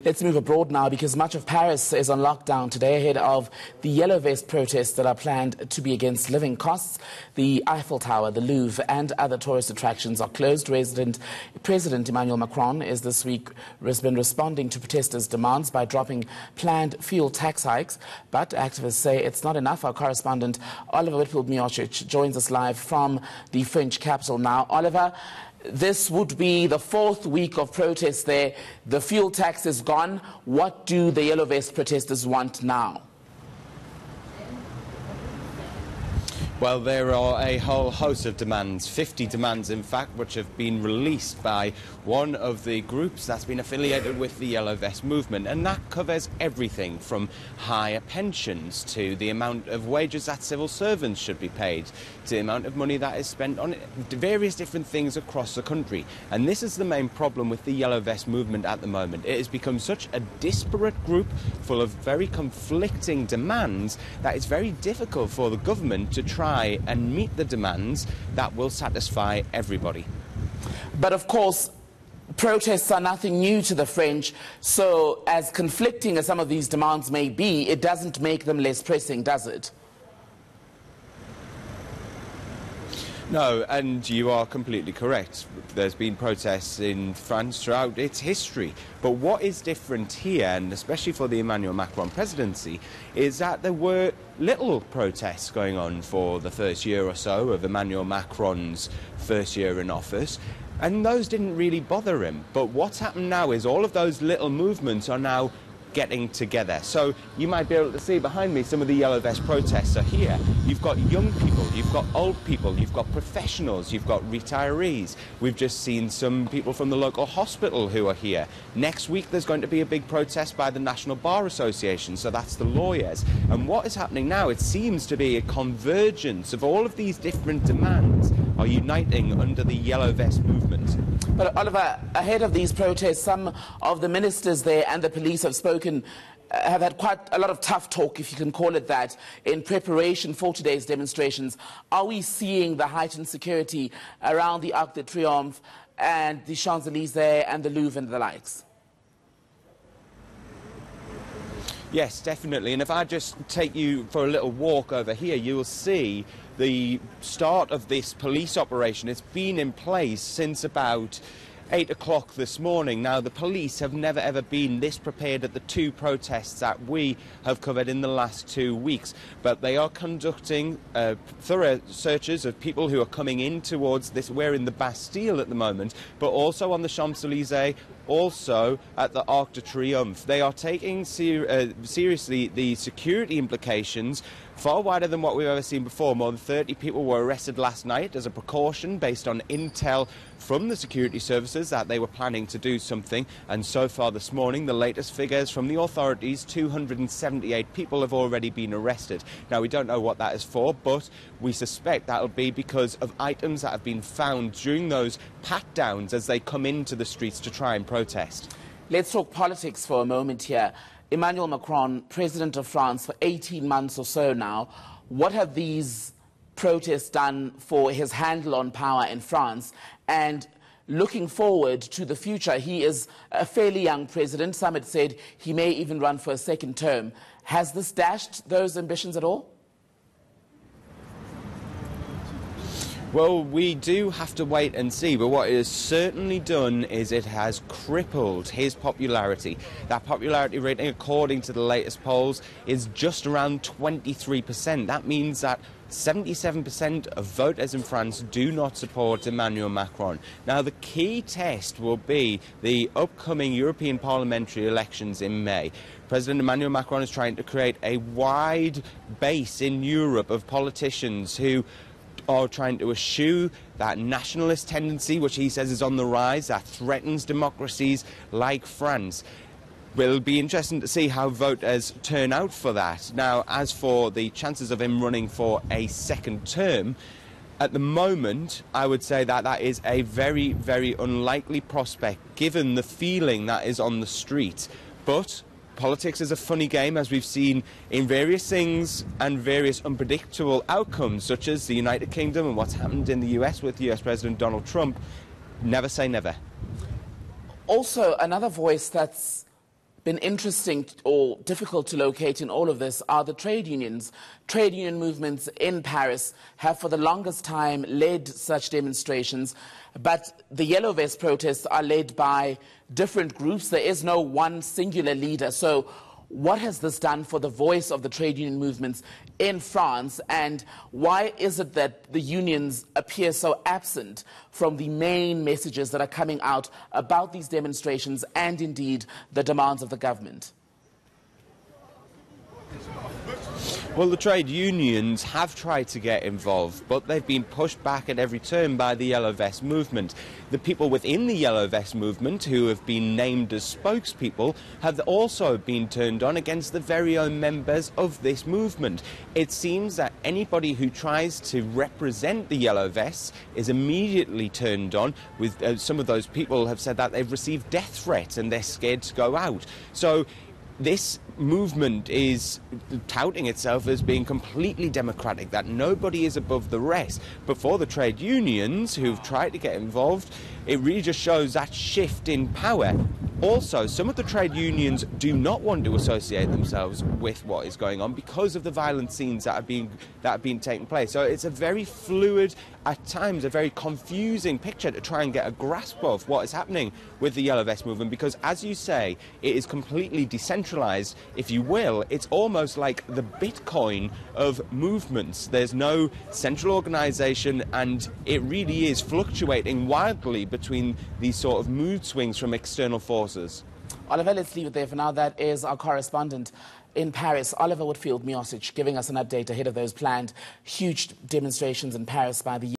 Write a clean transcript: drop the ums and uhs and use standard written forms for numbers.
Let's move abroad now, because much of Paris is on lockdown today ahead of the yellow vest protests that are planned to be against living costs. The Eiffel Tower, the Louvre and other tourist attractions are closed. President Emmanuel Macron is this week been responding to protesters' demands by dropping planned fuel tax hikes. But activists say it's not enough. Our correspondent Oliver Whitfield-Miocic joins us live from the French capital now. Oliver, this would be the fourth week of protests there. The fuel tax is gone. What do the yellow vest protesters want now? Well, there are a whole host of demands, 50 demands in fact, which have been released by one of the groups that's been affiliated with the Yellow Vest movement, and that covers everything from higher pensions to the amount of wages that civil servants should be paid, to the amount of money that is spent on various different things across the country. And this is the main problem with the Yellow Vest movement at the moment. It has become such a disparate group full of very conflicting demands that it's very difficult for the government to try and meet the demands that will satisfy everybody. But of course, protests are nothing new to the French, so as conflicting as some of these demands may be, it doesn't make them less pressing, does it? No, and you are completely correct. There's been protests in France throughout its history. But what is different here, and especially for the Emmanuel Macron presidency, is that there were little protests going on for the first year or so of Emmanuel Macron's first year in office, and those didn't really bother him. But what's happened now is all of those little movements are now getting together. So you might be able to see behind me some of the yellow vest protests are here. You've got young people, you've got old people, you've got professionals, you've got retirees. We've just seen some people from the local hospital who are here. Next week there's going to be a big protest by the National Bar Association, so that's the lawyers. And what is happening now, it seems to be a convergence of all of these different demands are uniting under the yellow vest movement. But Oliver, ahead of these protests, some of the ministers there and the police have have had quite a lot of tough talk, if you can call it that, in preparation for today's demonstrations. Are we seeing the heightened security around the Arc de Triomphe and the Champs-Élysées and the Louvre and the likes? Yes, definitely. And if I just take you for a little walk over here, you will see the start of this police operation. It's been in place since about 8 o'clock this morning. Now, the police have never ever been this prepared at the two protests that we have covered in the last 2 weeks. But they are conducting thorough searches of people who are coming in towards this. We're in the Bastille at the moment, but also on the Champs-Élysées, also at the Arc de Triomphe. They are taking seriously the security implications far wider than what we've ever seen before. More than 30 people were arrested last night as a precaution based on intel from the security services that they were planning to do something. And so far this morning, the latest figures from the authorities, 278 people have already been arrested. Now, we don't know what that is for, but we suspect that'll be because of items that have been found during those pat-downs as they come into the streets to try and protest. Let's talk politics for a moment here. Emmanuel Macron, President of France for 18 months or so now. What have these protests done for his handle on power in France? And looking forward to the future, he is a fairly young president. Some had said he may even run for a second term. Has this dashed those ambitions at all? Well, we do have to wait and see, but what it has certainly done is it has crippled his popularity. That popularity rating, according to the latest polls, is just around 23%. That means that 77% of voters in France do not support Emmanuel Macron. Now, the key test will be the upcoming European parliamentary elections in May. President Emmanuel Macron is trying to create a wide base in Europe of politicians who are trying to eschew that nationalist tendency, which he says is on the rise, that threatens democracies like France. It'll be interesting to see how voters turn out for that. Now, as for the chances of him running for a second term, at the moment, I would say that that is a very, very unlikely prospect, given the feeling that is on the street. But politics is a funny game, as we've seen in various things and various unpredictable outcomes, such as the United Kingdom and what's happened in the US with US President Donald Trump. Never say never. Also, another voice that's been interesting or difficult to locate in all of this are the trade unions. Trade union movements in Paris have for the longest time led such demonstrations, but the Yellow Vest protests are led by different groups. There is no one singular leader. So what has this done for the voice of the trade union movements in France, and why is it that the unions appear so absent from the main messages that are coming out about these demonstrations and indeed the demands of the government? Well, the trade unions have tried to get involved, but they've been pushed back at every turn by the Yellow Vest movement. The people within the Yellow Vest movement, who have been named as spokespeople, have also been turned on against the very own members of this movement. It seems that anybody who tries to represent the Yellow Vests is immediately turned on. With some of those people have said that they've received death threats and they're scared to go out. So this movement is touting itself as being completely democratic, that nobody is above the rest. But for the trade unions who've tried to get involved, it really just shows that shift in power. Also, some of the trade unions do not want to associate themselves with what is going on because of the violent scenes that have been taking place. So it's a very fluid, at times a very confusing picture to try and get a grasp of what is happening with the Yellow Vest movement, because, as you say, it is completely decentralised, if you will. It's almost like the Bitcoin of movements. There's no central organisation, and it really is fluctuating wildly between these sort of mood swings from external forces. Oliver, let's leave it there for now. That is our correspondent in Paris, Oliver Whitfield-Miocic, giving us an update ahead of those planned huge demonstrations in Paris by the